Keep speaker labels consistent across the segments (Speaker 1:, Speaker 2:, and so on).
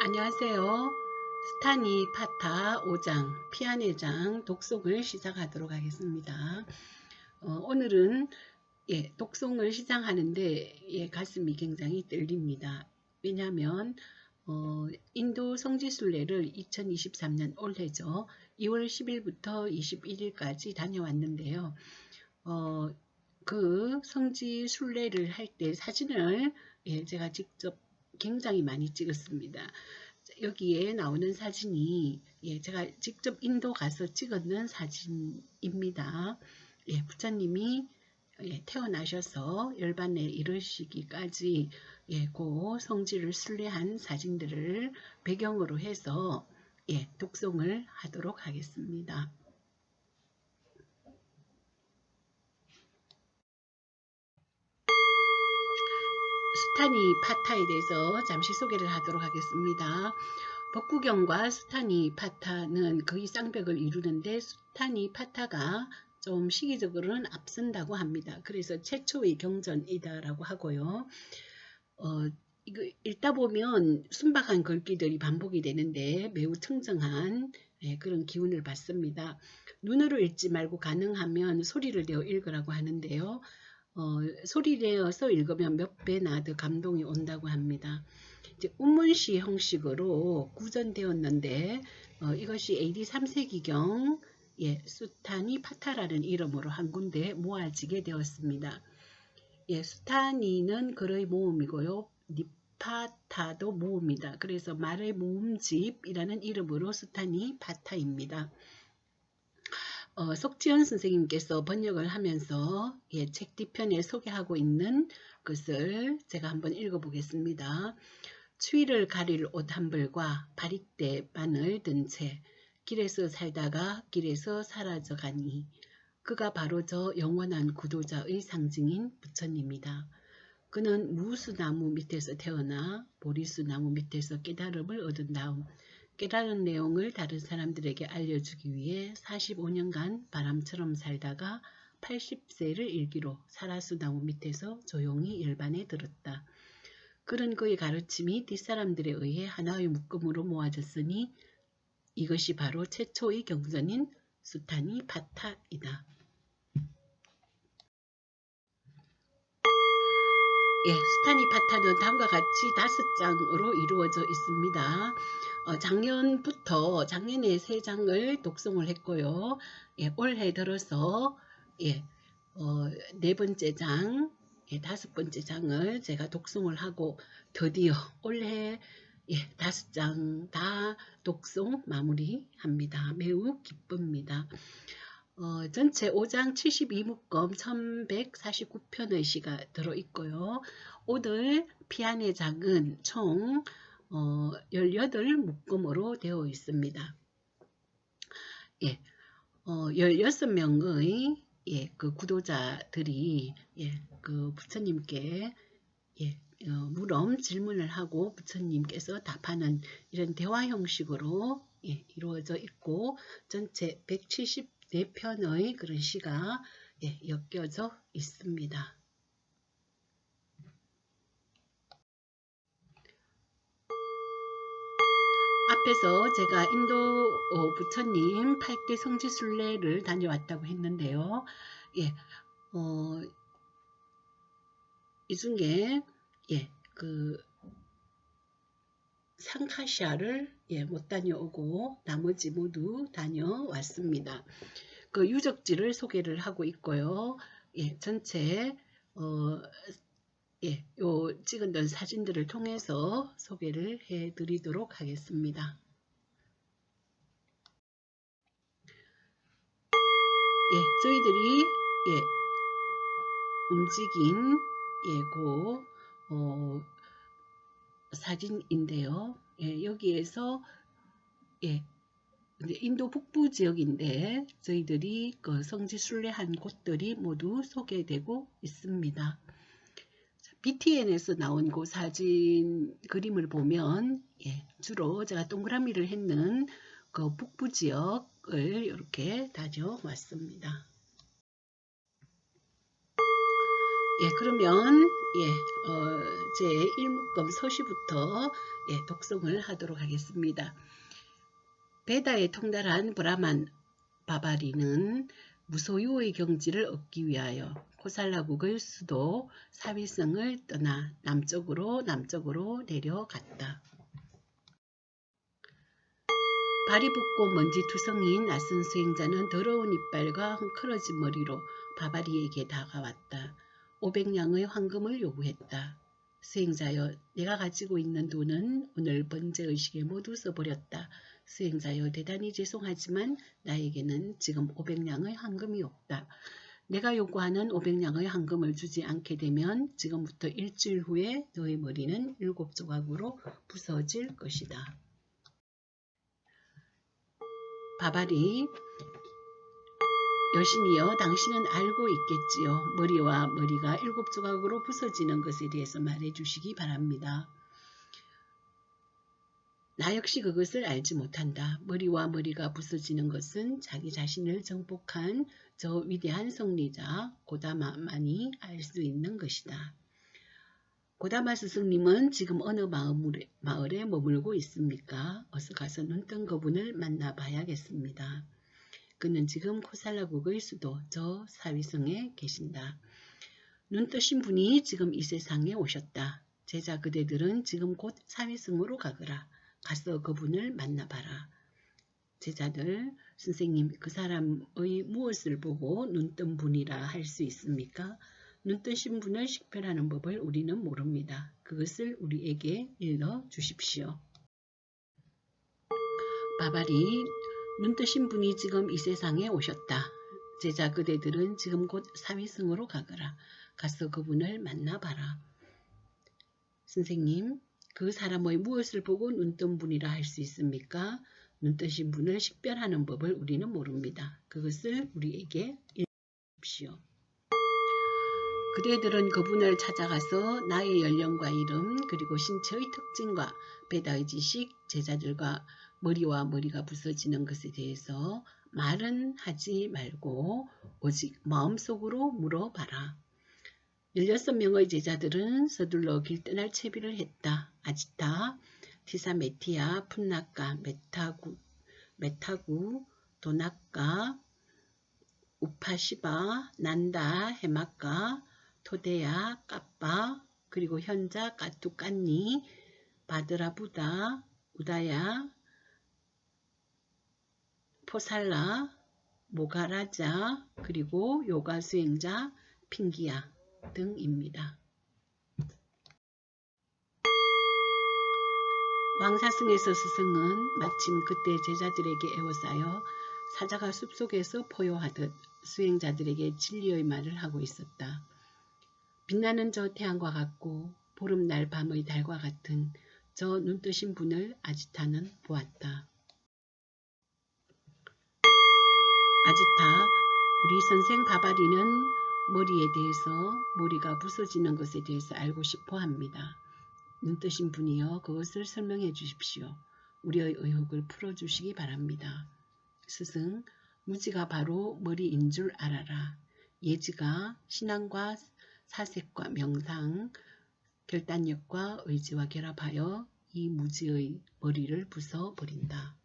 Speaker 1: 안녕하세요. 스타니 파타 5장 피아네장 독송을 시작하도록 하겠습니다. 오늘은 독송을 시작하는데 가슴이 굉장히 떨립니다. 왜냐하면 인도 성지순례를 2023년 올해죠. 2월 10일부터 21일까지 다녀왔는데요. 그 성지 순례를 할 때 사진을 제가 직접 굉장히 많이 찍었습니다. 여기에 나오는 사진이 제가 직접 인도 가서 찍었는 사진입니다. 부처님이 태어나셔서 열반에 이르시기까지 그 성지를 순례한 사진들을 배경으로 해서 독송을 하도록 하겠습니다. 수타니 파타에 대해서 잠시 소개를 하도록 하겠습니다. 법구경과 수타니 파타는 거의 쌍벽을 이루는데 수타니 파타가 좀 시기적으로는 앞선다고 합니다. 그래서 최초의 경전이다라고 하고요. 이거 읽다 보면 순박한 글귀들이 반복이 되는데 매우 청정한 그런 기운을 받습니다. 눈으로 읽지 말고 가능하면 소리를 내어 읽으라고 하는데요. 소리 내어서 읽으면 몇 배나 더 감동이 온다고 합니다. 이제 운문시 형식으로 구전되었는데 이것이 AD 3세기경 수타니 파타라는 이름으로 한 군데 모아지게 되었습니다. 수타니는 글의 모음이고요. 니파타도 모음이다. 그래서 말의 모음집이라는 이름으로 수타니 파타입니다. 석지연 선생님께서 번역을 하면서 책 뒤편에 소개하고 있는 것을 제가 한번 읽어보겠습니다. 추위를 가릴 옷 한 벌과 바리떼 바늘 든 채 길에서 살다가 길에서 사라져 가니 그가 바로 저 영원한 구도자의 상징인 부처님이다. 그는 무수나무 밑에서 태어나 보리수나무 밑에서 깨달음을 얻은 다음 깨달은 내용을 다른 사람들에게 알려주기 위해 45년간 바람처럼 살다가 80세를 일기로 사라수나무 밑에서 조용히 열반에 들었다. 그런 그의 가르침이 뒷사람들에 의해 하나의 묶음으로 모아졌으니 이것이 바로 최초의 경전인 수타니 파타이다. 수타니 파타는 다음과 같이 5장으로 이루어져 있습니다. 작년에 3장을 독송을 했고요. 올해 들어서 4번째 장, 5번째 장을 제가 독송을 하고 드디어 올해 5장 다 독송 마무리합니다. 매우 기쁩니다. 전체 5장 72묶음 1149편의 시가 들어있고요. 오늘 피아네 장은 총 18묶음으로 되어 있습니다. 16명의 그 구도자들이 그 부처님께 물음 질문을 하고 부처님께서 답하는 이런 대화 형식으로 이루어져 있고 전체 174편의 그런 시가 엮여져 있습니다. 앞에서 제가 인도 부처님 8대 성지순례를 다녀왔다고 했는데요. 이 중에 그 상카샤를 못 다녀오고 나머지 모두 다녀왔습니다. 그 유적지를 소개를 하고 있고요. 전체 요 찍은 사진들을 통해서 소개를 해 드리도록 하겠습니다. 저희들이 움직인 사진인데요. 여기에서 인도 북부 지역인데 저희들이 그 성지 순례한 곳들이 모두 소개되고 있습니다. BTN에서 나온 그 사진 그림을 보면 주로 제가 동그라미를 했는 그 북부 지역을 이렇게 다녀왔습니다. 그러면 제1묶음 서시부터 독송을 하도록 하겠습니다. 베다에 통달한 브라만 바바리는 무소유의 경지를 얻기 위하여 코살라국의 수도 사위성을 떠나 남쪽으로 내려갔다. 발이 붓고 먼지투성이인 낯선 수행자는 더러운 이빨과 헝클어진 머리로 바바리에게 다가왔다. 500냥의 황금을 요구했다. 수행자여, 내가 가지고 있는 돈은 오늘 번제의식에 모두 써버렸다. 수행자여, 대단히 죄송하지만 나에게는 지금 500냥의 황금이 없다. 내가 요구하는 500냥의 황금을 주지 않게 되면 지금부터 일주일 후에 너의 머리는 7조각으로 부서질 것이다. 바바리, 여신이여, 당신은 알고 있겠지요. 머리와 머리가 7조각으로 부서지는 것에 대해서 말해주시기 바랍니다. 나 역시 그것을 알지 못한다. 머리와 머리가 부서지는 것은 자기 자신을 정복한 저 위대한 성리자 고다마만이 알 수 있는 것이다. 고다마 스승님은 지금 어느 마을에 머물고 있습니까? 어서 가서 눈뜬 그분을 만나봐야겠습니다. 그는 지금 코살라국의 수도 저 사위성에 계신다. 눈뜨신 분이 지금 이 세상에 오셨다. 제자 그대들은 지금 곧 사위성으로 가거라. 가서 그분을 만나봐라. 제자들, 선생님, 그 사람의 무엇을 보고 눈뜬 분이라 할 수 있습니까? 눈뜨신 분을 식별하는 법을 우리는 모릅니다. 그것을 우리에게 일러 주십시오. 바바리, 눈뜨신 분이 지금 이 세상에 오셨다. 제자 그대들은 지금 곧 사위성으로 가거라. 가서 그분을 만나봐라. 선생님, 그 사람의 무엇을 보고 눈뜬 분이라 할 수 있습니까? 눈뜨신 분을 식별하는 법을 우리는 모릅니다. 그것을 우리에게 일러 주십시오. 그대들은 그분을 찾아가서 나의 연령과 이름 그리고 신체의 특징과 베다의 지식, 제자들과 머리와 머리가 부서지는 것에 대해서 말은 하지 말고 오직 마음속으로 물어봐라. 16명의 제자들은 서둘러 길 떠날 채비를 했다. 아지타, 티사메티아, 푼나카, 메타구, 도나카, 우파시바, 난다, 헤마카, 토데야, 까빠, 그리고 현자, 까투깐니, 바드라부다, 우다야, 포살라, 모가라자, 그리고 요가 수행자, 핑기야 등입니다. 왕사승에서 스승은 마침 그때 제자들에게 에워싸여 사자가 숲속에서 포효하듯 수행자들에게 진리의 말을 하고 있었다. 빛나는 저 태양과 같고 보름날 밤의 달과 같은 저 눈뜨신 분을 아지타는 보았다. 아지타, 우리 선생 바바리는 머리에 대해서, 머리가 부서지는 것에 대해서 알고 싶어 합니다. 눈뜨신 분이여, 그것을 설명해 주십시오. 우리의 의혹을 풀어주시기 바랍니다. 스승, 무지가 바로 머리인 줄 알아라. 예지가 신앙과 사색과 명상, 결단력과 의지와 결합하여 이 무지의 머리를 부숴버린다.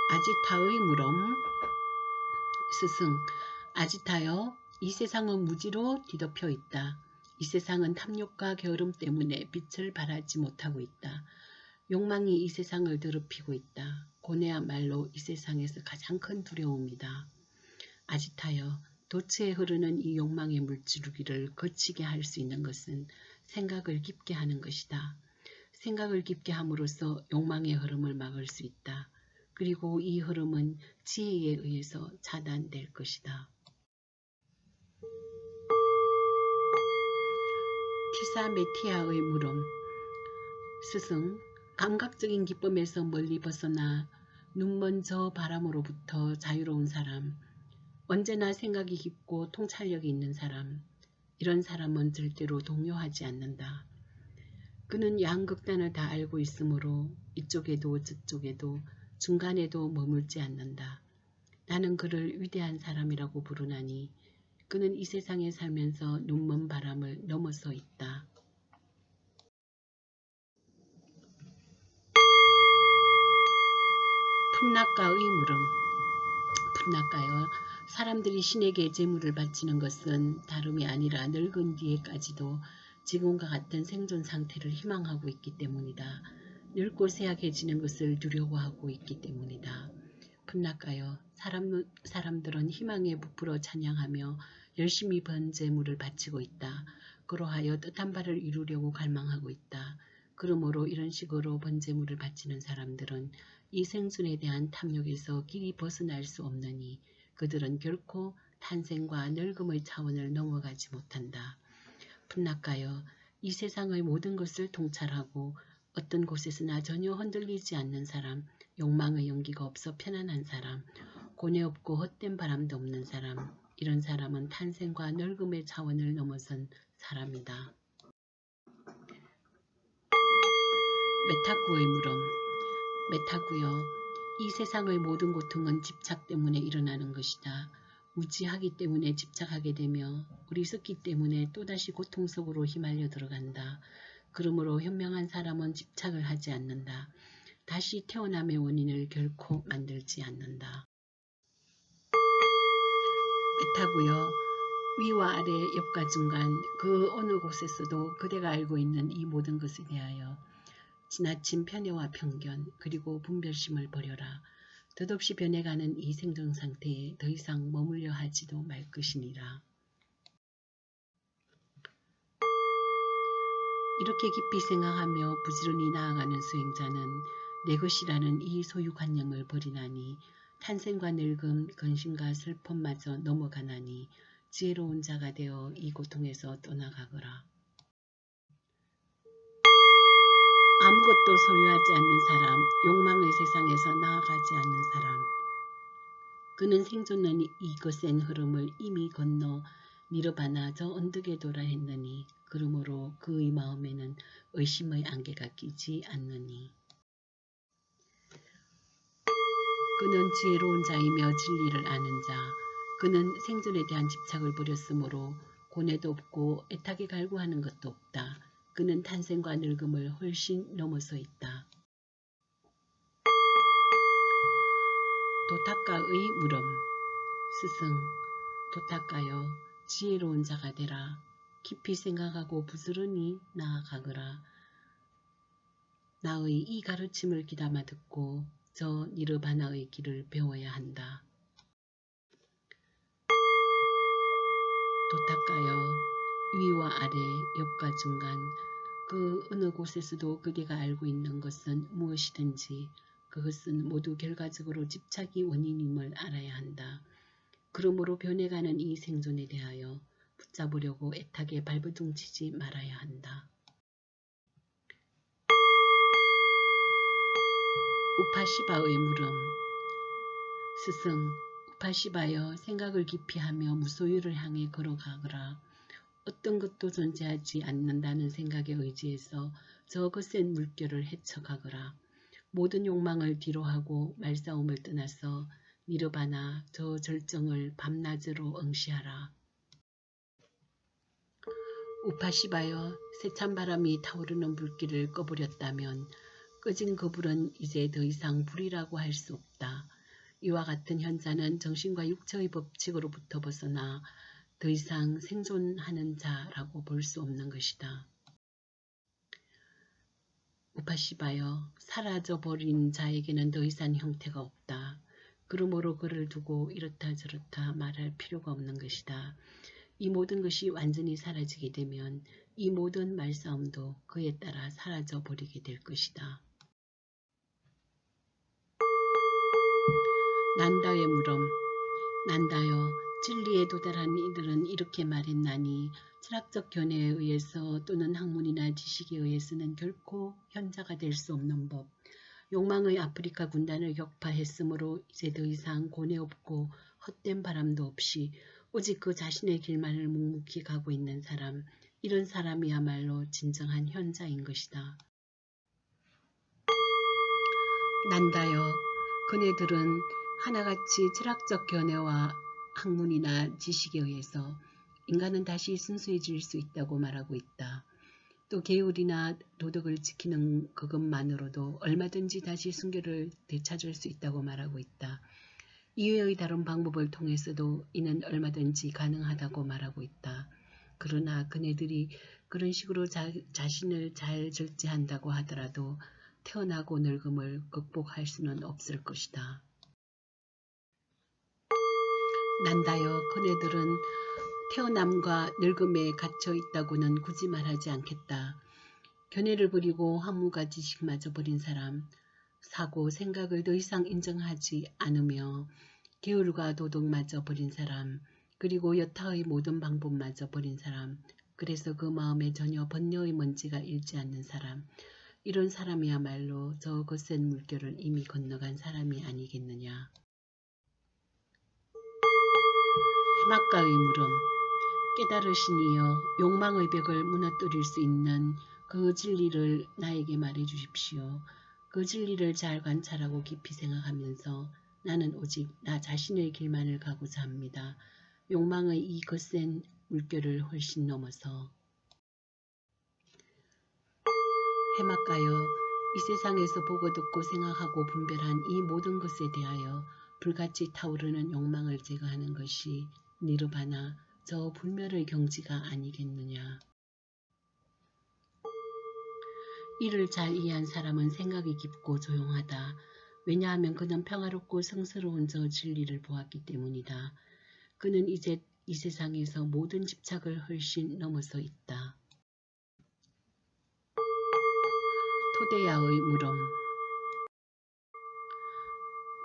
Speaker 1: 아지타의 물음. 스승, 아지타여, 이 세상은 무지로 뒤덮여 있다. 이 세상은 탐욕과 게으름 때문에 빛을 발하지 못하고 있다. 욕망이 이 세상을 더럽히고 있다. 고뇌야말로 이 세상에서 가장 큰 두려움이다. 아지타여, 도처에 흐르는 이 욕망의 물줄기를 거치게 할 수 있는 것은 생각을 깊게 하는 것이다. 생각을 깊게 함으로써 욕망의 흐름을 막을 수 있다. 그리고 이 흐름은 지혜에 의해서 차단될 것이다. 티사메티아의 물음. 스승, 감각적인 기쁨에서 멀리 벗어나 눈먼 저 바람으로부터 자유로운 사람, 언제나 생각이 깊고 통찰력이 있는 사람, 이런 사람은 절대로 동요하지 않는다. 그는 양극단을 다 알고 있으므로 이쪽에도 저쪽에도 중간에도 머물지 않는다. 나는 그를 위대한 사람이라고 부르나니 그는 이 세상에 살면서 눈먼 바람을 넘어서 있다. 풋낙가의 물음. 풋낙가여, 사람들이 신에게 제물을 바치는 것은 다름이 아니라 늙은 뒤에까지도 지금과 같은 생존 상태를 희망하고 있기 때문이다. 늙고 쇠약해지는 것을 두려워하고 있기 때문이다. 풋낙가여, 사람들은 희망에 부풀어 찬양하며 열심히 번 제물을 바치고 있다. 그러하여 뜻한 바를 이루려고 갈망하고 있다. 그러므로 이런 식으로 번 제물을 바치는 사람들은 이 생존에 대한 탐욕에서 길이 벗어날 수 없느니 그들은 결코 탄생과 늙음의 차원을 넘어가지 못한다. 풋낙가여, 이 세상의 모든 것을 통찰하고 어떤 곳에서나 전혀 흔들리지 않는 사람, 욕망의 연기가 없어 편안한 사람, 고뇌 없고 헛된 바람도 없는 사람, 이런 사람은 탄생과 늙음의 차원을 넘어선 사람이다. 메타구의 물음. 메타구여, 이 세상의 모든 고통은 집착 때문에 일어나는 것이다. 무지하기 때문에 집착하게 되며 어리석기 때문에 또다시 고통 속으로 휘말려 들어간다. 그러므로 현명한 사람은 집착을 하지 않는다. 다시 태어남의 원인을 결코 만들지 않는다. 메타구여, 위와 아래, 옆과 중간, 그 어느 곳에서도 그대가 알고 있는 이 모든 것에 대하여 지나친 편애와 편견 그리고 분별심을 버려라. 덧없이 변해가는 이 생존 상태에 더 이상 머물려 하지도 말 것이니라. 이렇게 깊이 생각하며 부지런히 나아가는 수행자는 내 것이라는 이 소유관념을 버리나니 탄생과 늙음, 근심과 슬픔마저 넘어가나니 지혜로운 자가 되어 이 고통에서 떠나가거라. 아무것도 소유하지 않는 사람, 욕망의 세상에서 나아가지 않는 사람. 그는 생존의 이 거센 흐름을 이미 건너 니르바나 저 언덕에 도달했느니 그러므로 그의 마음에는 의심의 안개가 끼지 않느니. 그는 지혜로운 자이며 진리를 아는 자. 그는 생존에 대한 집착을 버렸으므로 고뇌도 없고 애타게 갈구하는 것도 없다. 그는 탄생과 늙음을 훨씬 넘어서 있다. 도타카의 물음. 스승, 도타카여, 지혜로운 자가 되라. 깊이 생각하고 부지런히 나아가거라. 나의 이 가르침을 귀담아 듣고 저 니르바나의 길을 배워야 한다. 도타카여, 위와 아래, 옆과 중간, 그 어느 곳에서도 그대가 알고 있는 것은 무엇이든지 그것은 모두 결과적으로 집착이 원인임을 알아야 한다. 그러므로 변해가는 이 생존에 대하여 붙잡으려고 애타게 발버둥치지 말아야 한다. 우파시바의 물음. 스승, 우파시바여, 생각을 깊이 하며 무소유를 향해 걸어가거라. 어떤 것도 존재하지 않는다는 생각에 의지해서 저 거센 물결을 헤쳐가거라. 모든 욕망을 뒤로하고 말싸움을 떠나서 니르바나 저 절정을 밤낮으로 응시하라. 우파시바여, 세찬 바람이 타오르는 불길을 꺼버렸다면 꺼진 그 불은 이제 더 이상 불이라고 할 수 없다. 이와 같은 현자는 정신과 육체의 법칙으로부터 벗어나 더 이상 생존하는 자라고 볼 수 없는 것이다. 우파시바여, 사라져버린 자에게는 더 이상 형태가 없다. 그러므로 그를 두고 이렇다 저렇다 말할 필요가 없는 것이다. 이 모든 것이 완전히 사라지게 되면 이 모든 말싸움도 그에 따라 사라져버리게 될 것이다. 난다의 물음. 난다여, 진리에 도달한 이들은 이렇게 말했나니 철학적 견해에 의해서 또는 학문이나 지식에 의해서는 결코 현자가 될 수 없는 법. 욕망의 아프리카 군단을 격파했으므로 이제 더 이상 고뇌 없고 헛된 바람도 없이 오직 그 자신의 길만을 묵묵히 가고 있는 사람, 이런 사람이야말로 진정한 현자인 것이다. 난다여, 그네들은 하나같이 철학적 견해와 학문이나 지식에 의해서 인간은 다시 순수해질 수 있다고 말하고 있다. 또 계율이나 도덕을 지키는 그것만으로도 얼마든지 다시 순결을 되찾을 수 있다고 말하고 있다. 이외의 다른 방법을 통해서도 이는 얼마든지 가능하다고 말하고 있다. 그러나 그네들이 그런 식으로 자신을 잘 절제한다고 하더라도 태어나고 늙음을 극복할 수는 없을 것이다. 난다여 그네들은 태어남과 늙음에 갇혀 있다고는 굳이 말하지 않겠다. 견해를 버리고 화무가 지식마저 버린 사람, 사고, 생각을 더 이상 인정하지 않으며 계율과 도덕마저 버린 사람, 그리고 여타의 모든 방법마저 버린 사람, 그래서 그 마음에 전혀 번뇌의 먼지가 일지 않는 사람, 이런 사람이야말로 저 거센 물결을 이미 건너간 사람이 아니겠느냐. 해맑가의 물음. 깨달으시니여 욕망의 벽을 무너뜨릴 수 있는 그 진리를 나에게 말해 주십시오. 그 진리를 잘 관찰하고 깊이 생각하면서 나는 오직 나 자신의 길만을 가고자 합니다. 욕망의 이 거센 물결을 훨씬 넘어서. 해맑가여 이 세상에서 보고 듣고 생각하고 분별한 이 모든 것에 대하여 불같이 타오르는 욕망을 제거하는 것이 니르바나, 저 불멸의 경지가 아니겠느냐. 이를 잘 이해한 사람은 생각이 깊고 조용하다. 왜냐하면 그는 평화롭고 성스러운 저 진리를 보았기 때문이다. 그는 이제 이 세상에서 모든 집착을 훨씬 넘어서 있다. 토데야의 물음.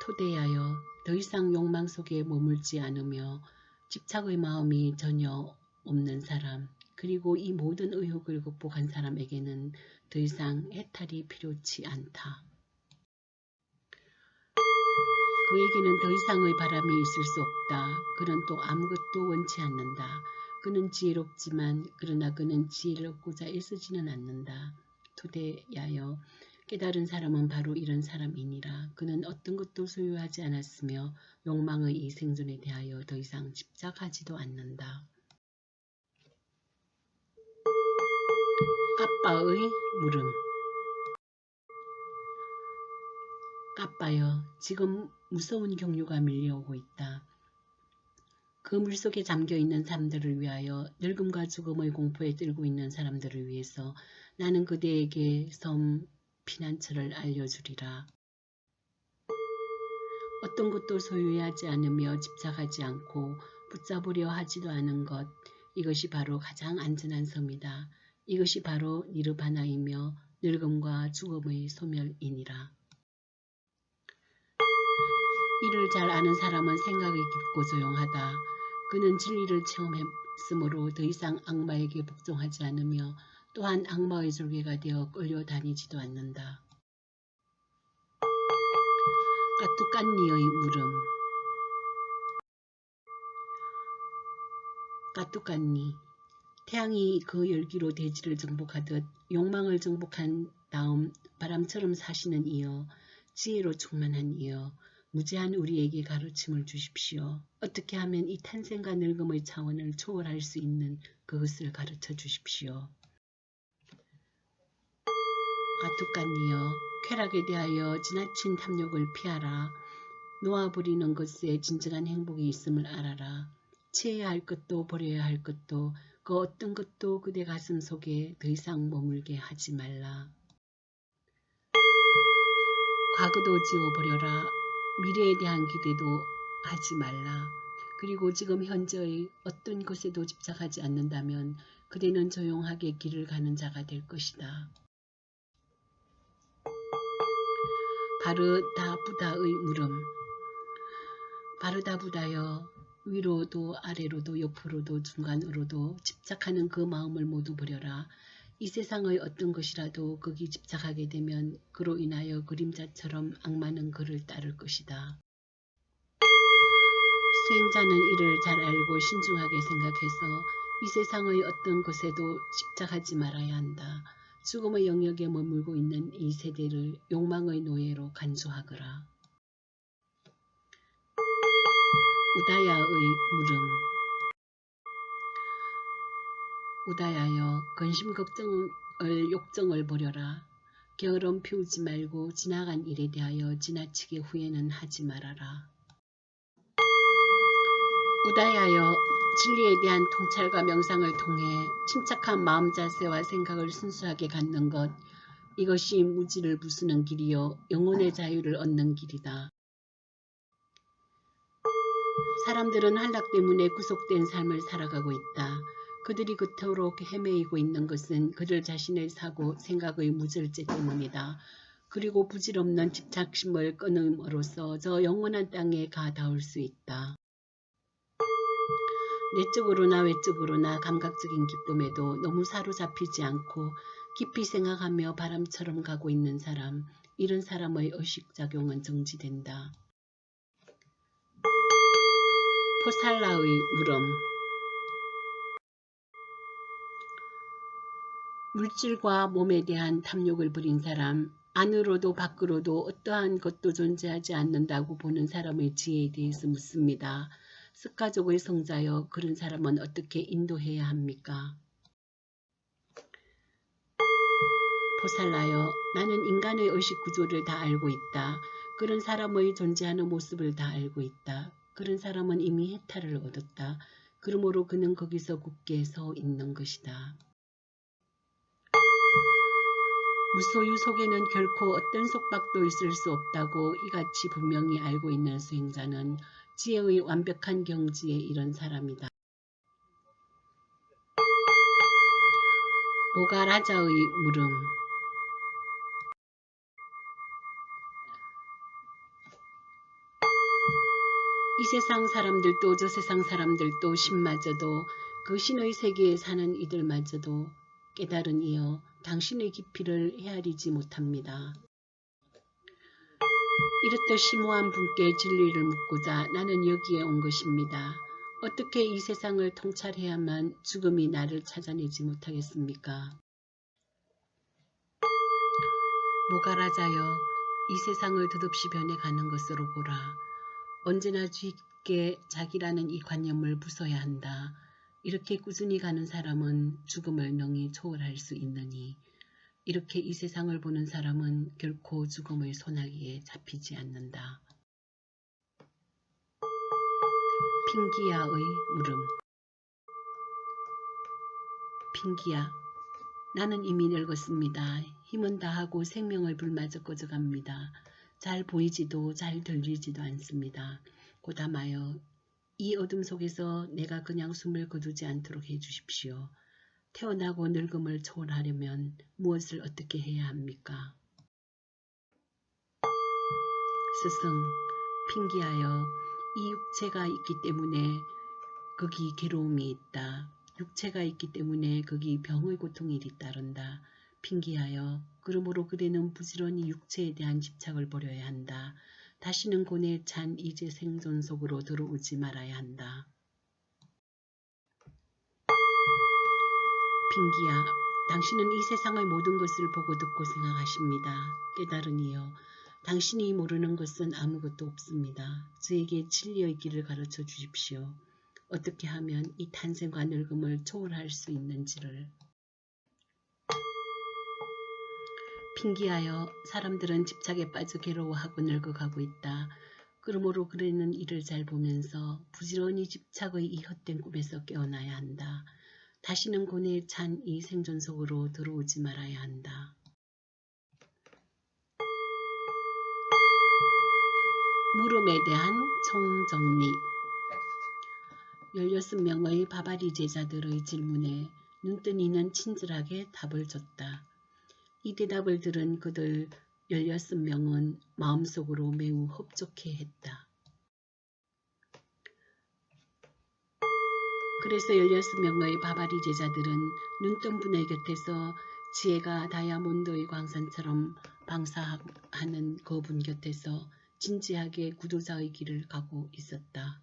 Speaker 1: 토데야여, 더 이상 욕망 속에 머물지 않으며 집착의 마음이 전혀 없는 사람, 그리고 이 모든 의혹을 극복한 사람에게는 더 이상 해탈이 필요치 않다. 그에게는 더 이상의 바람이 있을 수 없다. 그는 또 아무것도 원치 않는다. 그는 지혜롭지만 그러나 그는 지혜를 얻고자 애쓰지는 않는다. 토데야여, 깨달은 사람은 바로 이런 사람이니라. 그는 어떤 것도 소유하지 않았으며 욕망의 이 생존에 대하여 더 이상 집착하지도 않는다. 까빠의 물음. 까빠여, 지금 무서운 경류가 밀려오고 있다. 그 물속에 잠겨있는 사람들을 위하여, 늙음과 죽음의 공포에 떨고 있는 사람들을 위해서 나는 그대에게 섬 피난처를 알려주리라. 어떤 것도 소유하지 않으며 집착하지 않고 붙잡으려 하지도 않은 것, 이것이 바로 가장 안전한 섬이다. 이것이 바로 니르바나이며 늙음과 죽음의 소멸이니라. 이를 잘 아는 사람은 생각이 깊고 조용하다. 그는 진리를 체험했으므로 더 이상 악마에게 복종하지 않으며 또한 악마의 졸개가 되어 끌려다니지도 않는다. 까뚜깐니의 물음. 까뚜깐니. 태양이 그 열기로 대지를 정복하듯 욕망을 정복한 다음 바람처럼 사시는 이여, 지혜로 충만한 이여, 무지한 우리에게 가르침을 주십시오. 어떻게 하면 이 탄생과 늙음의 차원을 초월할 수 있는 그것을 가르쳐 주십시오. 까뚜깐니여, 쾌락에 대하여 지나친 탐욕을 피하라. 놓아버리는 것에 진정한 행복이 있음을 알아라. 취해야 할 것도 버려야 할 것도 그 어떤 것도 그대 가슴 속에 더 이상 머물게 하지 말라. 과거도 지워버려라. 미래에 대한 기대도 하지 말라. 그리고 지금 현재의 어떤 것에도 집착하지 않는다면 그대는 조용하게 길을 가는 자가 될 것이다. 바르다부다의 물음. 바르다부다여, 위로도 아래로도 옆으로도 중간으로도 집착하는 그 마음을 모두 버려라. 이 세상의 어떤 것이라도 거기 집착하게 되면 그로 인하여 그림자처럼 악마는 그를 따를 것이다. 수행자는 이를 잘 알고 신중하게 생각해서 이 세상의 어떤 것에도 집착하지 말아야 한다. 죽음의 영역에 머물고 있는 이 세대를 욕망의 노예로 간주하거라. 우다야의 물음. 우다야여, 근심 걱정을 욕정을 버려라. 게으름 피우지 말고 지나간 일에 대하여 지나치게 후회는 하지 말아라. 우다야여, 진리에 대한 통찰과 명상을 통해 침착한 마음 자세와 생각을 순수하게 갖는 것, 이것이 무지를 부수는 길이요 영혼의 자유를 얻는 길이다. 사람들은 한락 때문에 구속된 삶을 살아가고 있다. 그들이 그토록 헤매이고 있는 것은 그들 자신의 사고, 생각의 무절제 때문이다. 그리고 부질없는 집착심을 끊음으로써 저 영원한 땅에 가 닿을 수 있다. 내적으로나 외적으로나 감각적인 기쁨에도 너무 사로잡히지 않고 깊이 생각하며 바람처럼 가고 있는 사람, 이런 사람의 의식작용은 정지된다. 포살라의 물음. 물질과 몸에 대한 탐욕을 부린 사람, 안으로도 밖으로도 어떠한 것도 존재하지 않는다고 보는 사람의 지혜에 대해서 묻습니다. 습가족의 성자여, 그런 사람은 어떻게 인도해야 합니까? 포살라여, 나는 인간의 의식 구조를 다 알고 있다. 그런 사람의 존재하는 모습을 다 알고 있다. 그런 사람은 이미 해탈을 얻었다. 그러므로 그는 거기서 굳게 서 있는 것이다. 무소유 속에는 결코 어떤 속박도 있을 수 없다고 이같이 분명히 알고 있는 수행자는 지혜의 완벽한 경지에 이른 사람이다. 모가라자의 물음. 이 세상 사람들도 저 세상 사람들도 신마저도 그 신의 세계에 사는 이들마저도 깨달은 이여 당신의 깊이를 헤아리지 못합니다. 이렇듯 심오한 분께 진리를 묻고자 나는 여기에 온 것입니다. 어떻게 이 세상을 통찰해야만 죽음이 나를 찾아내지 못하겠습니까? 모가라자여, 이 세상을 드뭅이 변해가는 것으로 보라. 언제나 주있게 자기라는 이 관념을 부숴야 한다. 이렇게 꾸준히 가는 사람은 죽음을 능히 초월할 수 있느니 이렇게 이 세상을 보는 사람은 결코 죽음의 소나기에 잡히지 않는다. 핑기야의 물음. 핑기야, 나는 이미 늙었습니다. 힘은 다하고 생명의 불마저 꺼져갑니다. 잘 보이지도 잘 들리지도 않습니다. 고담하여 이 어둠 속에서 내가 그냥 숨을 거두지 않도록 해주십시오. 태어나고 늙음을 초월하려면 무엇을 어떻게 해야 합니까? 스승, 핑기하여 이 육체가 있기 때문에 거기 괴로움이 있다. 육체가 있기 때문에 거기 병의 고통이 뒤따른다. 핑기하여 그러므로 그대는 부지런히 육체에 대한 집착을 버려야 한다. 다시는 고뇌에 찬 이제 생존 속으로 들어오지 말아야 한다. 핑기야, 당신은 이 세상의 모든 것을 보고 듣고 생각하십니다. 깨달으니여, 당신이 모르는 것은 아무것도 없습니다. 저에게 진리의 길을 가르쳐 주십시오. 어떻게 하면 이 탄생과 늙음을 초월할 수 있는지를. 핑기하여 사람들은 집착에 빠져 괴로워하고 늙어가고 있다. 그러므로 그대는 이를 잘 보면서 부지런히 집착의 이 헛된 꿈에서 깨어나야 한다. 다시는 고뇌에 찬 이 생존 속으로 들어오지 말아야 한다. 물음에 대한 총정리. 16명의 바바리 제자들의 질문에 눈뜬 이는 친절하게 답을 줬다. 이 대답을 들은 그들 16명은 마음속으로 매우 흡족해했다. 그래서 16명의 바바리 제자들은 눈뜬 분의 곁에서 지혜가 다이아몬드의 광산처럼 방사하는 그 분 곁에서 진지하게 구도자의 길을 가고 있었다.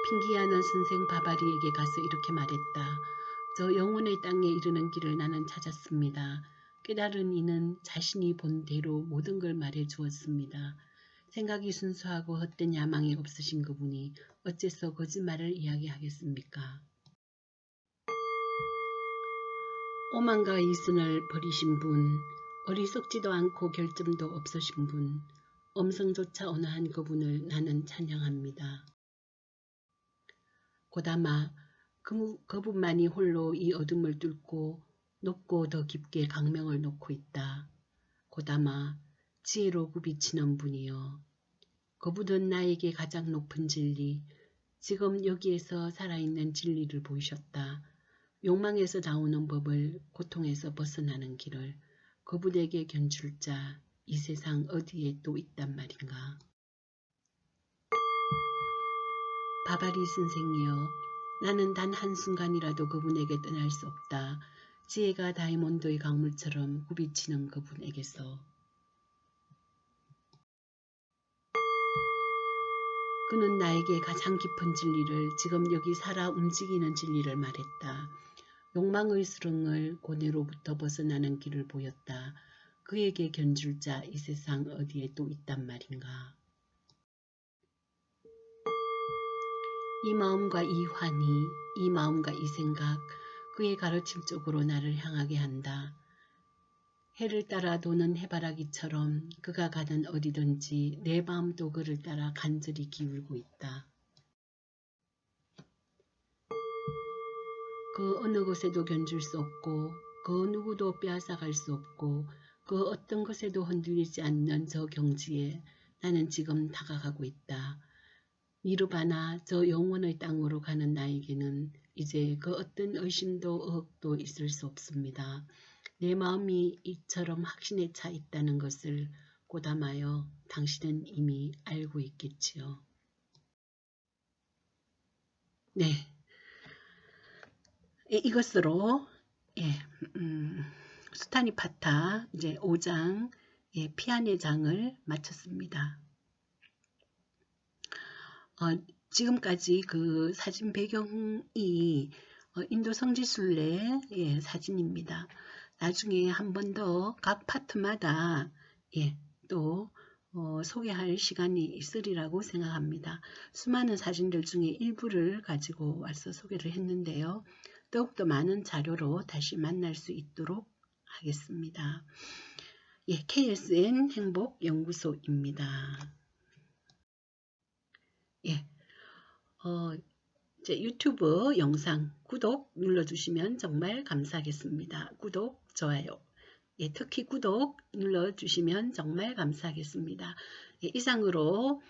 Speaker 1: 핑기야는 선생 바바리에게 가서 이렇게 말했다. 저 영혼의 땅에 이르는 길을 나는 찾았습니다. 깨달은 이는 자신이 본 대로 모든 걸 말해 주었습니다. 생각이 순수하고 헛된 야망이 없으신 그분이 어째서 거짓말을 이야기하겠습니까? 오만과 이순을 버리신 분, 어리석지도 않고 결점도 없으신 분, 엄성조차 온화한 그분을 나는 찬양합니다. 고다마, 그분만이 홀로 이 어둠을 뚫고 높고 더 깊게 강명을 놓고 있다. 고다마, 지혜로 굽이치는 분이여. 그분은 나에게 가장 높은 진리, 지금 여기에서 살아있는 진리를 보이셨다. 욕망에서 나오는 법을, 고통에서 벗어나는 길을 그분에게 견줄 자, 이 세상 어디에 또 있단 말인가. 바바리 선생이여, 나는 단 한순간이라도 그분에게 떠날 수 없다. 지혜가 다이몬드의 강물처럼 굽이치는 그분에게서. 그는 나에게 가장 깊은 진리를, 지금 여기 살아 움직이는 진리를 말했다. 욕망의 수렁을 고뇌로부터 벗어나는 길을 보였다. 그에게 견줄 자 이 세상 어디에 또 있단 말인가. 이 마음과 이 환희, 이 마음과 이 생각, 그의 가르침 쪽으로 나를 향하게 한다. 해를 따라 도는 해바라기처럼 그가 가는 어디든지 내 마음도 그를 따라 간절히 기울고 있다. 그 어느 곳에도 견줄 수 없고 그 누구도 빼앗아갈 수 없고 그 어떤 것에도 흔들리지 않는 저 경지에 나는 지금 다가가고 있다. 니르바나, 저 영원의 땅으로 가는 나에게는 이제 그 어떤 의심도 의혹도 있을 수 없습니다. 내 마음이 이처럼 확신에 차 있다는 것을 고담하여 당신은 이미 알고 있겠지요. 네, 이것으로 수타니파타 이제 5장 피안의 장을 마쳤습니다. 지금까지 그 사진 배경이 인도 성지순례 사진입니다. 나중에 한 번 더 각 파트마다 또 소개할 시간이 있으리라고 생각합니다. 수많은 사진들 중에 일부를 가지고 와서 소개를 했는데요. 더욱더 많은 자료로 다시 만날 수 있도록 하겠습니다. KSN 행복연구소입니다. 이제 유튜브 영상 구독 눌러주시면 정말 감사하겠습니다. 구독, 좋아요. 특히 구독 눌러주시면 정말 감사하겠습니다. 이상으로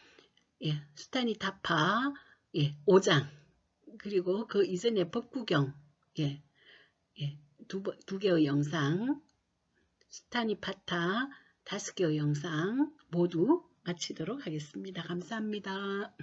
Speaker 1: 수타니타파 5장 그리고 그 이전의 법구경 두 개의 영상, 수타니파타 5개의 영상 모두 마치도록 하겠습니다. 감사합니다.